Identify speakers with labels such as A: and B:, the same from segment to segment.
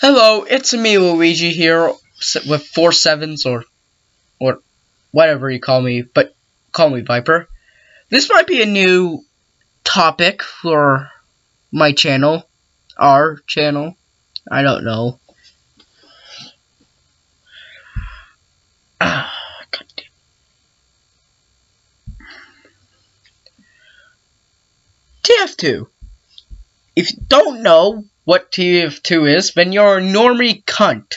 A: Hello, it's me, Luigi here with 4 7s or whatever you call me, but call me Viper. This might be a new topic for my channel, our channel. I don't know. God damn. TF2. If you don't know what TF2 is, then you're a normie cunt.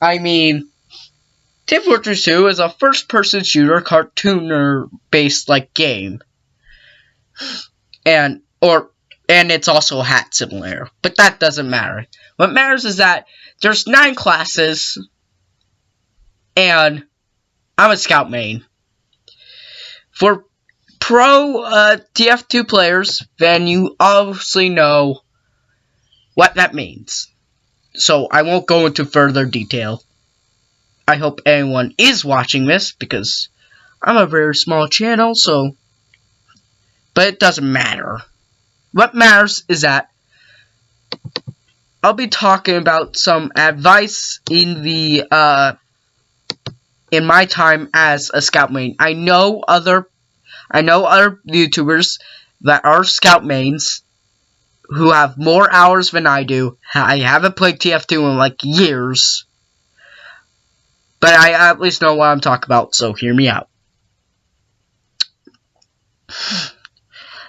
A: I mean, TF 2 is a first-person shooter cartooner-based like game, and it's also a hat simulator, but that doesn't matter. What matters is that there's 9 classes, and I'm a scout main. For pro TF2 players, then you obviously know what that means. So I won't go into further detail. I hope anyone is watching this, because I'm a very small channel, so... But it doesn't matter. What matters is that I'll be talking about some advice in my time as a scout main. I know other YouTubers that are scout mains who have more hours than I do. I haven't played TF2 in like years, but I at least know what I'm talking about, so hear me out.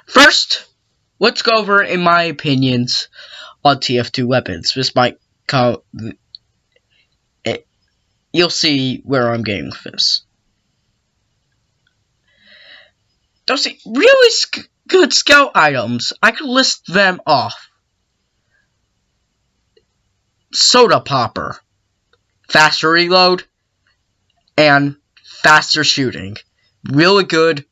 A: First, let's go over in my opinions on TF2 weapons. This might come... You'll see where I'm getting with this. Those really good scout items, I could list them off. Soda Popper, faster reload, and faster shooting. Really good,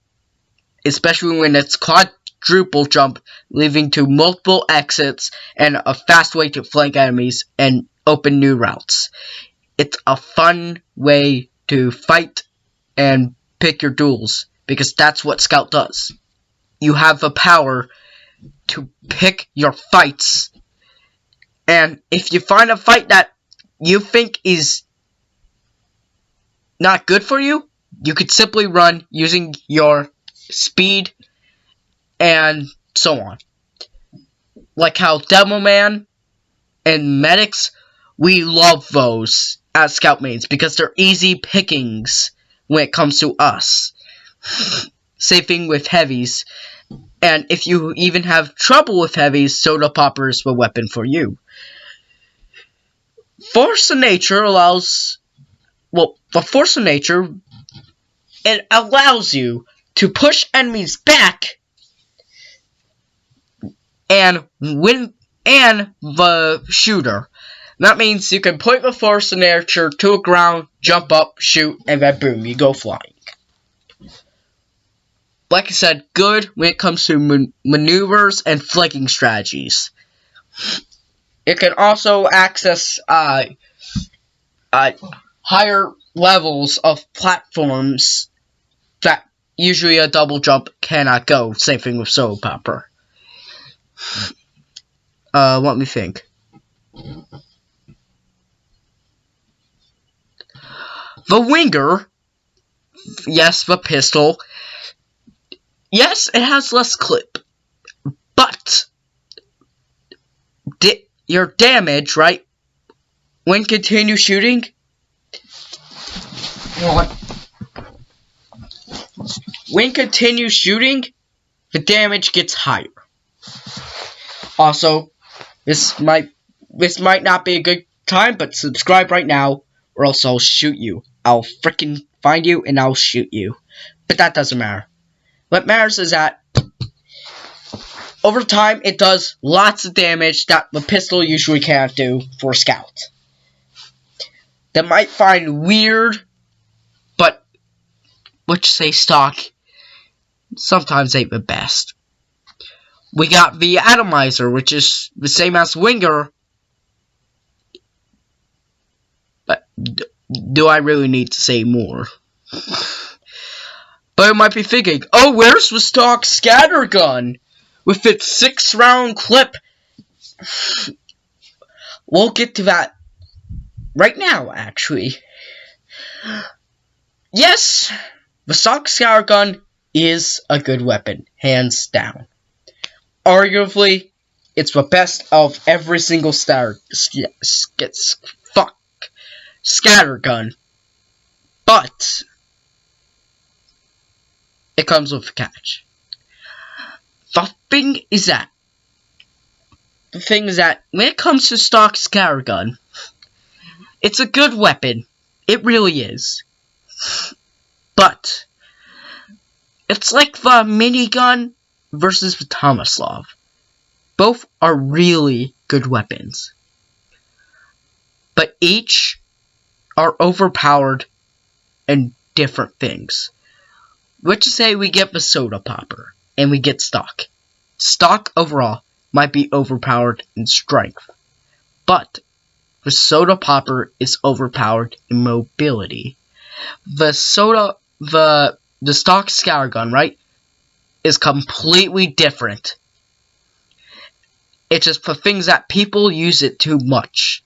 A: especially when it's quadruple jump, leading to multiple exits and a fast way to flank enemies and open new routes. It's a fun way to fight and pick your duels, because that's what Scout does. You have the power to pick your fights, and if you find a fight that you think is not good for you, you could simply run using your speed and so on. Like how Demoman and Medics, we love those as scout mains because they're easy pickings when it comes to us. Same thing with heavies. And if you even have trouble with heavies, Soda Popper is the weapon for you. Force of Nature allows... Well, the Force of Nature, it allows you to push enemies back and win, and the shooter. That means you can point the Force of Nature to a ground, jump up, shoot, and then boom, you go flying. Like I said, good when it comes to maneuvers and flanking strategies. It can also access higher levels of platforms that usually a double jump cannot go. Same thing with Soda Popper. Let me think. The Winger, yes, the pistol, yes, it has less clip, but your damage, right, when continue shooting, the damage gets higher. Also, this might not be a good time, but subscribe right now, or else I'll shoot you. I'll frickin' find you and I'll shoot you. But that doesn't matter. What matters is that over time it does lots of damage that the pistol usually can't do for a scout. That might find weird, but let's say stock sometimes ain't the best. We got the Atomizer, which is the same as Winger, but do I really need to say more? But you might be thinking, oh, where's the stock scattergun with its 6-round clip? We'll get to that right now, actually. Yes, the stock scour gun is a good weapon, hands down. Arguably, it's the best of every single scatter gun, but it comes with a catch. The thing is that when it comes to stock scatter gun, it's a good weapon. It really is. But it's like the minigun versus the Tomislav. Both are really good weapons. But each are overpowered in different things. Let's just say we get the soda popper and we get stock. Stock overall might be overpowered in strength, but the soda popper is overpowered in mobility. The stock scour gun, right, is completely different. It's just for things that people use it too much,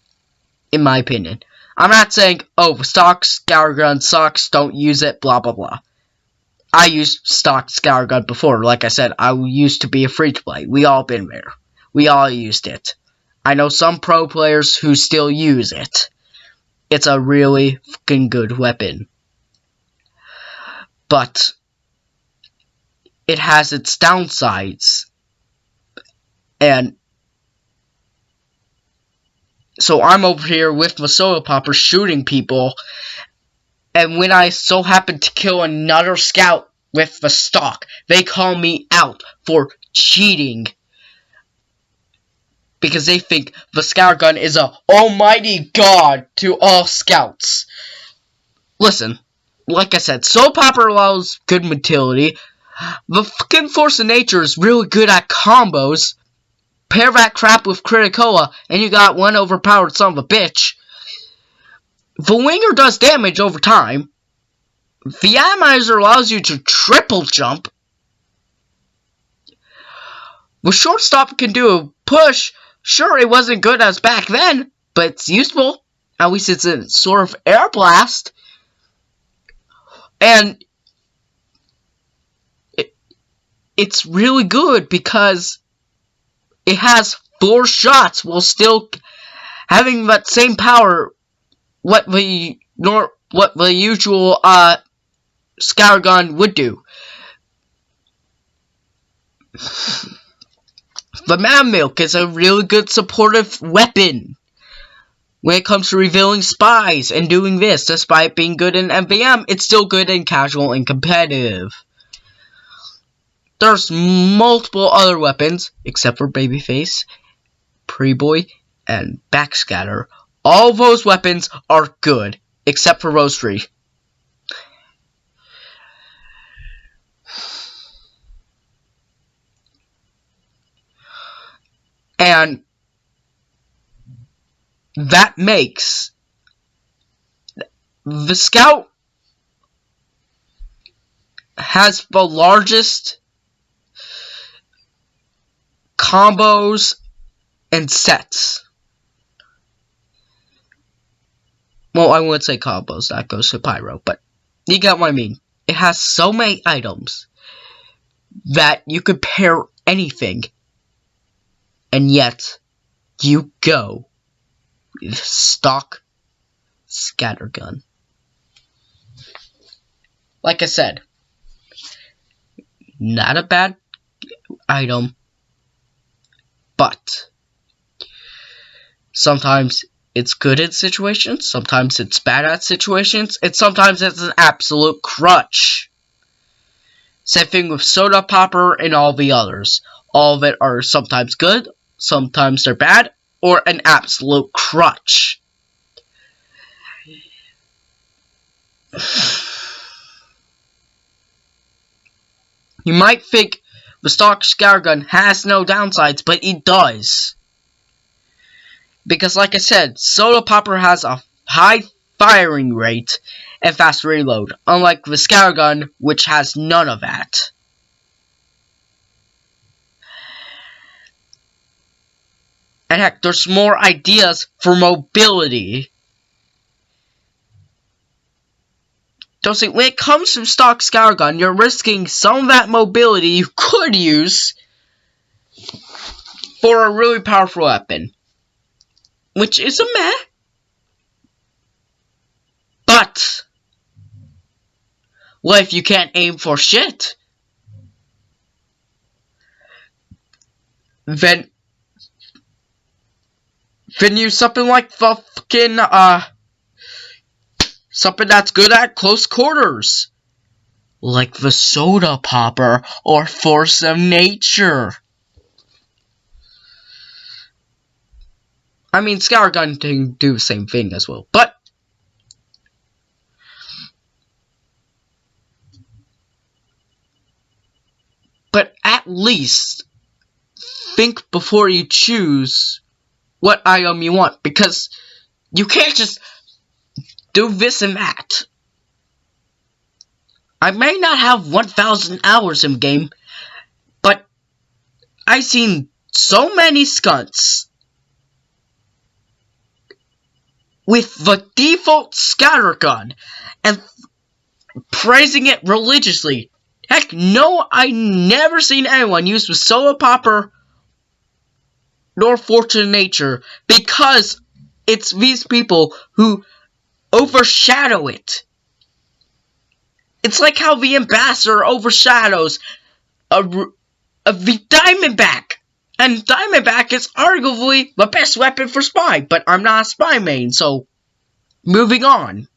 A: in my opinion. I'm not saying, oh, stock scour gun sucks, don't use it, blah blah blah. I used stock scour gun before. Like I said, I used to be a free-to-play. We all been there. We all used it. I know some pro players who still use it. It's a really fucking good weapon. But it has its downsides. And so I'm over here with my soda popper shooting people. And when I so happen to kill another scout with the stock, they call me out for cheating. Because they think the scout gun is a almighty god to all scouts. Listen, like I said, soda popper allows good motility. The fucking force of nature is really good at combos. Pair that crap with Criticola, and you got one overpowered son of a bitch. The winger does damage over time. The atomizer allows you to triple jump. The shortstop can do a push. Sure, it wasn't good as back then, but it's useful. At least it's a sort of air blast. And it's really good because it has 4 shots while still having that same power what the usual scour gun would do. The Man Milk is a really good supportive weapon when it comes to revealing spies and doing this. Despite being good in MVM, it's still good in casual and competitive. There's multiple other weapons, except for Babyface, Pre-Boy, and Backscatter. All those weapons are good, except for Roastery. And that makes the Scout has the largest combos and sets. Well, I wouldn't say combos, that goes to Pyro, but you get what I mean. It has so many items that you could pair anything, and yet you go with stock scattergun. Like I said, not a bad item, but sometimes it's good in situations, sometimes it's bad at situations, and sometimes it's an absolute crutch. Same thing with Soda Popper and all the others. All of it are sometimes good, sometimes they're bad, or an absolute crutch. You might think the stock scattergun has no downsides, but it does. Because like I said, Soda Popper has a high firing rate and fast reload, unlike the scattergun, which has none of that. And heck, there's more ideas for mobility. Don't see, when it comes to stock Scattergun, you're risking some of that mobility you could use for a really powerful weapon. Which is a meh. But what if you can't aim for shit? Then use something like the fucking, something that's good at close quarters. Like the soda popper or force of nature. I mean, Scattergun can do the same thing as well, but at least think before you choose what item you want, because you can't just do this and that. I may not have 1,000 hours in game, but I've seen so many skunts with the default Scattergun and praising it religiously. Heck, no, I never seen anyone use the Soda Popper nor Fortune Nature, because it's these people who overshadow it. It's like how the Ambassador overshadows the Diamondback. And Diamondback is arguably the best weapon for Spy, but I'm not a Spy main, so moving on.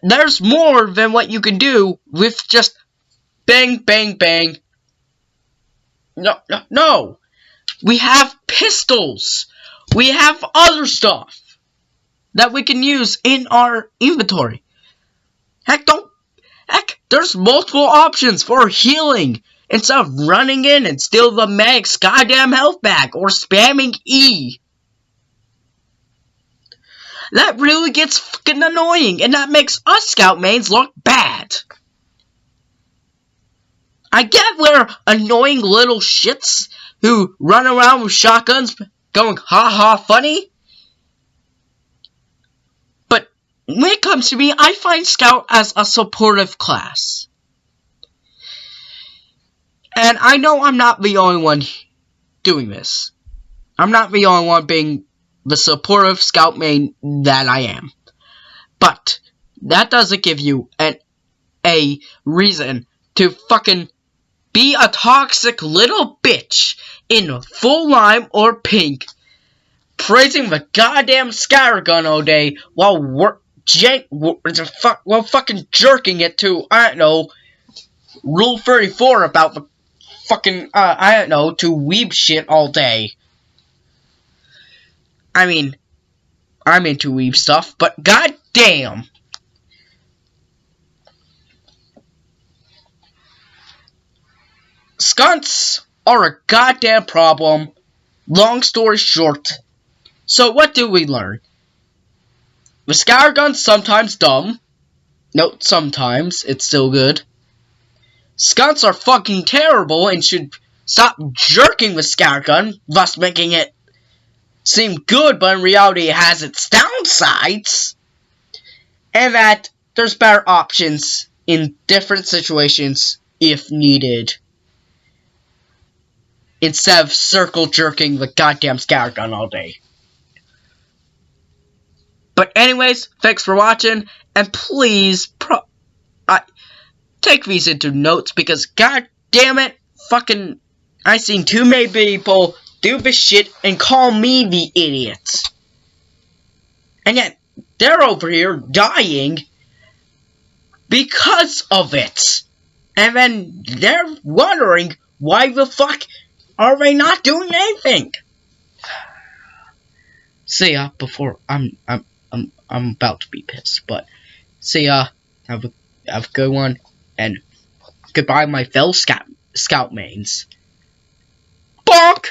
A: There's more than what you can do with just bang, bang, bang. No. We have pistols. We have other stuff that we can use in our inventory. Heck, there's multiple options for healing instead of running in and steal the mag's goddamn health back or spamming E. That really gets fucking annoying, and that makes us scout mains look bad. I get we're annoying little shits who run around with shotguns going ha funny. But when it comes to me, I find Scout as a supportive class. And I know I'm not the only one doing this. I'm not the only one being the supportive Scout main that I am. But that doesn't give you a reason to fucking be a toxic little bitch in full lime or pink, praising the goddamn Scattergun all day while fucking jerking it to, I don't know, Rule 34 about the fucking, I don't know, to weeb shit all day. I mean, I'm into weeb stuff, but goddamn. Skunts are a goddamn problem. Long story short. So what do we learn? The Scattergun's sometimes dumb. Note sometimes, it's still good. Skunts are fucking terrible and should stop jerking the Scattergun, thus making it seem good, but in reality it has its downsides. And that there's better options in different situations if needed, instead of circle jerking the goddamn Scattergun all day. But anyways, thanks for watching, and please take these into notes, because god damn it, fucking, I seen too many people do this shit and call me the idiot. And yet, they're over here dying because of it. And then they're wondering why the fuck are they not doing anything? See ya before I'm about to be pissed, but see ya. Have a good one, and goodbye, my fellow scout mains. Bonk!